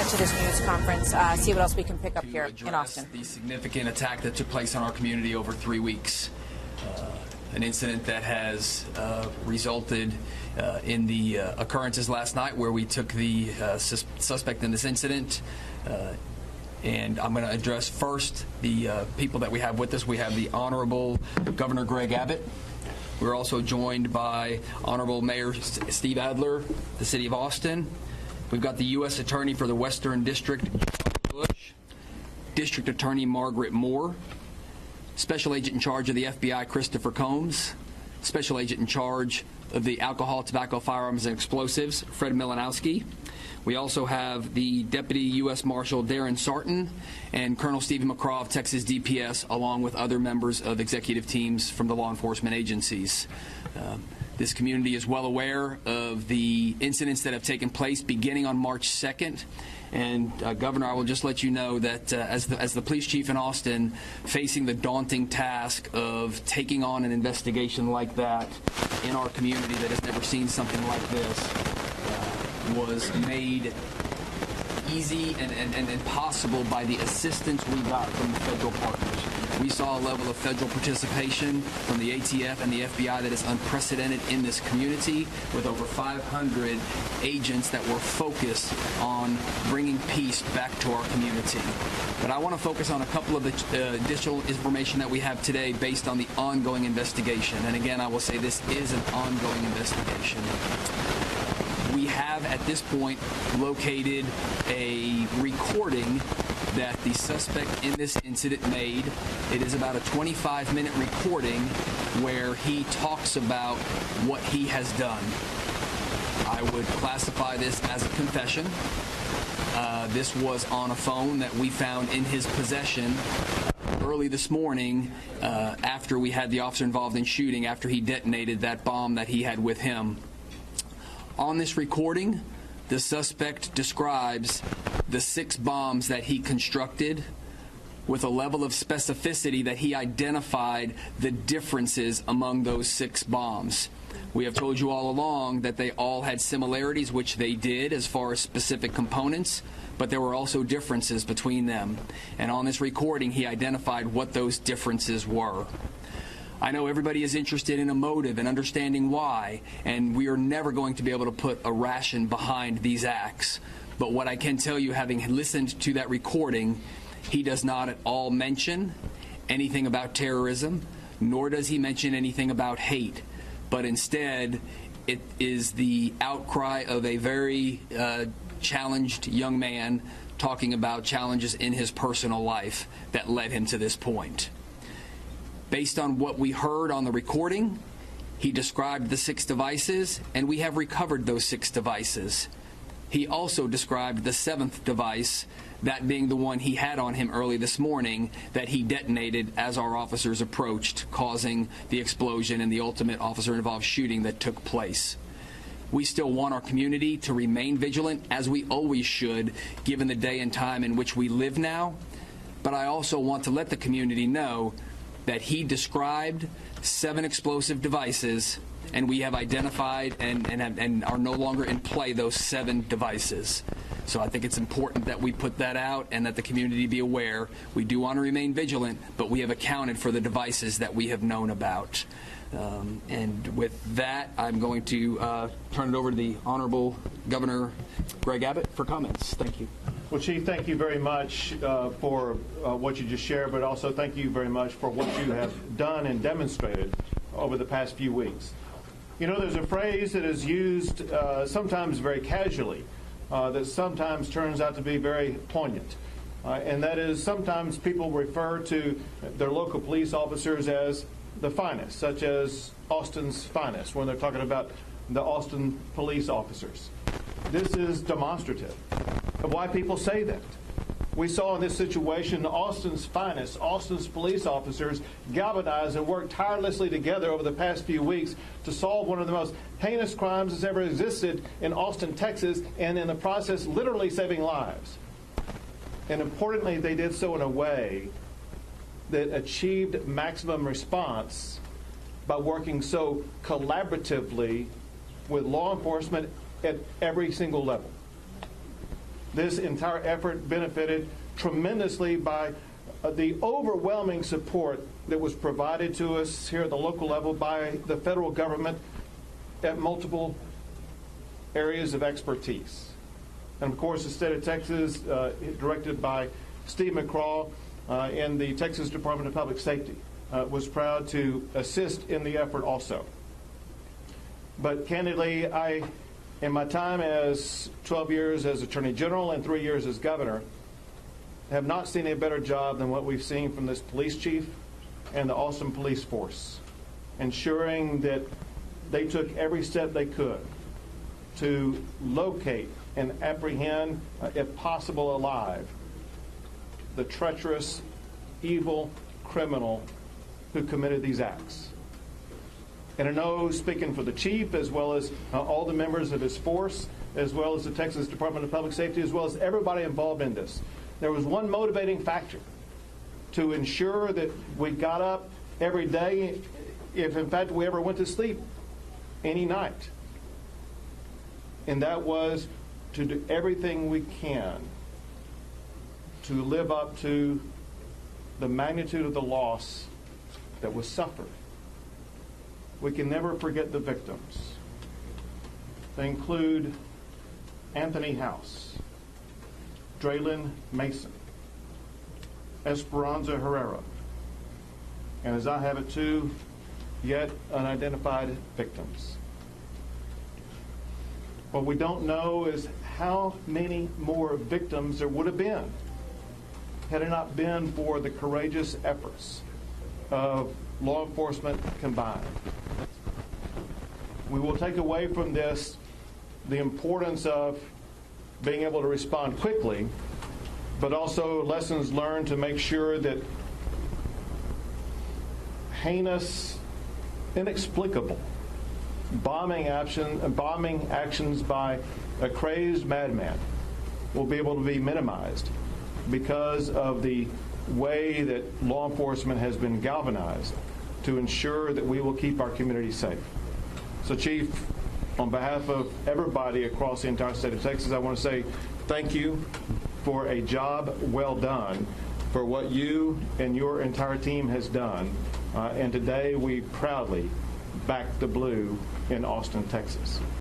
to this news conference. See what else we can pick up here in Austin. The significant attack that took place on our community over 3 weeks. An incident that has resulted in the occurrences last night where we took the suspect in this incident. And I'm going to address first the people that we have with us. We have the Honorable Governor Greg Abbott. We're also joined by Honorable Mayor Steve Adler, the City of Austin. We've got the U.S. Attorney for the Western District, Bush, District Attorney Margaret Moore, Special Agent in charge of the FBI, Christopher Combs, Special Agent in charge of the Alcohol, Tobacco, Firearms, and Explosives, Fred Milanowski. We also have the Deputy U.S. Marshal Darren Sarton and Colonel Stephen McCraw of Texas DPS, along with other members of executive teams from the law enforcement agencies. This community is well aware of the incidents that have taken place beginning on March 2nd. And, Governor, I will just let you know that as the police chief in Austin, facing the daunting task of taking on an investigation like that in our community that has never seen something like this was made easy and possible by the assistance we got from the federal partners. We saw a level of federal participation from the ATF and the FBI that is unprecedented in this community, with over 500 agents that were focused on bringing peace back to our community. But I want to focus on a couple of the additional information that we have today based on the ongoing investigation. And again, I will say this is an ongoing investigation. We have, at this point, located a recording that the suspect in this incident made. It is about a 25-minute recording where he talks about what he has done. I would classify this as a confession. This was on a phone that we found in his possession early this morning after we had the officer involved in shooting, after he detonated that bomb that he had with him. On this recording, the suspect describes the 6 bombs that he constructed with a level of specificity that he identified the differences among those 6 bombs. We have told you all along that they all had similarities, which they did as far as specific components, but there were also differences between them. And on this recording, he identified what those differences were. I know everybody is interested in a motive and understanding why, and we are never going to be able to put a ration behind these acts. But what I can tell you, having listened to that recording, he does not at all mention anything about terrorism, nor does he mention anything about hate. But instead, it is the outcry of a very challenged young man talking about challenges in his personal life that led him to this point. Based on what we heard on the recording, he described the 6 devices, and we have recovered those 6 devices. He also described the 7th device, that being the one he had on him early this morning, that he detonated as our officers approached, causing the explosion and the ultimate officer-involved shooting that took place. We still want our community to remain vigilant, as we always should, given the day and time in which we live now. But I also want to let the community know that he described 7 explosive devices, and we have identified and are no longer in play those 7 devices. So I think it's important that we put that out and that the community be aware. We do want to remain vigilant, but we have accounted for the devices that we have known about. And with that, I'm going to turn it over to the Honorable Governor Greg Abbott for comments. Thank you. Well, Chief, thank you very much for what you just shared, but also thank you very much for what you have done and demonstrated over the past few weeks. You know, there's a phrase that is used sometimes very casually that sometimes turns out to be very poignant. And that is, sometimes people refer to their local police officers as the finest, such as Austin's finest, when they're talking about the Austin police officers. This is demonstrative of why people say that. We saw in this situation Austin's finest, Austin's police officers galvanize and work tirelessly together over the past few weeks to solve one of the most heinous crimes that's ever existed in Austin, Texas, and in the process literally saving lives. And importantly, they did so in a way that achieved maximum response by working so collaboratively with law enforcement at every single level. this entire effort benefited tremendously by the overwhelming support that was provided to us here at the local level by the federal government at multiple areas of expertise. And of course, the state of Texas, directed by Steve McCraw and the Texas Department of Public Safety, was proud to assist in the effort also. But candidly, in my time as 12 years as Attorney General and 3 years as Governor, have not seen a better job than what we've seen from this police chief and the Austin police force, ensuring that they took every step they could to locate and apprehend, if possible alive, the treacherous, evil criminal who committed these acts. And I know, speaking for the chief, as well as all the members of his force, as well as the Texas Department of Public Safety, as well as everybody involved in this, there was one motivating factor to ensure that we got up every day, if in fact we ever went to sleep any night. And that was to do everything we can to live up to the magnitude of the loss that was suffered. We can never forget the victims. They include Anthony House, Draylon Mason, Esperanza Herrera, and as I have it too, yet unidentified victims. What we don't know is how many more victims there would have been had it not been for the courageous efforts of law enforcement combined. We will take away from this the importance of being able to respond quickly, but also lessons learned to make sure that heinous, inexplicable bombing actions by a crazed madman will be able to be minimized because of the way that law enforcement has been galvanized to ensure that we will keep our community safe. So, Chief, on behalf of everybody across the entire state of Texas, I want to say thank you for a job well done, for what you and your entire team has done. And today we proudly back the blue in Austin, Texas.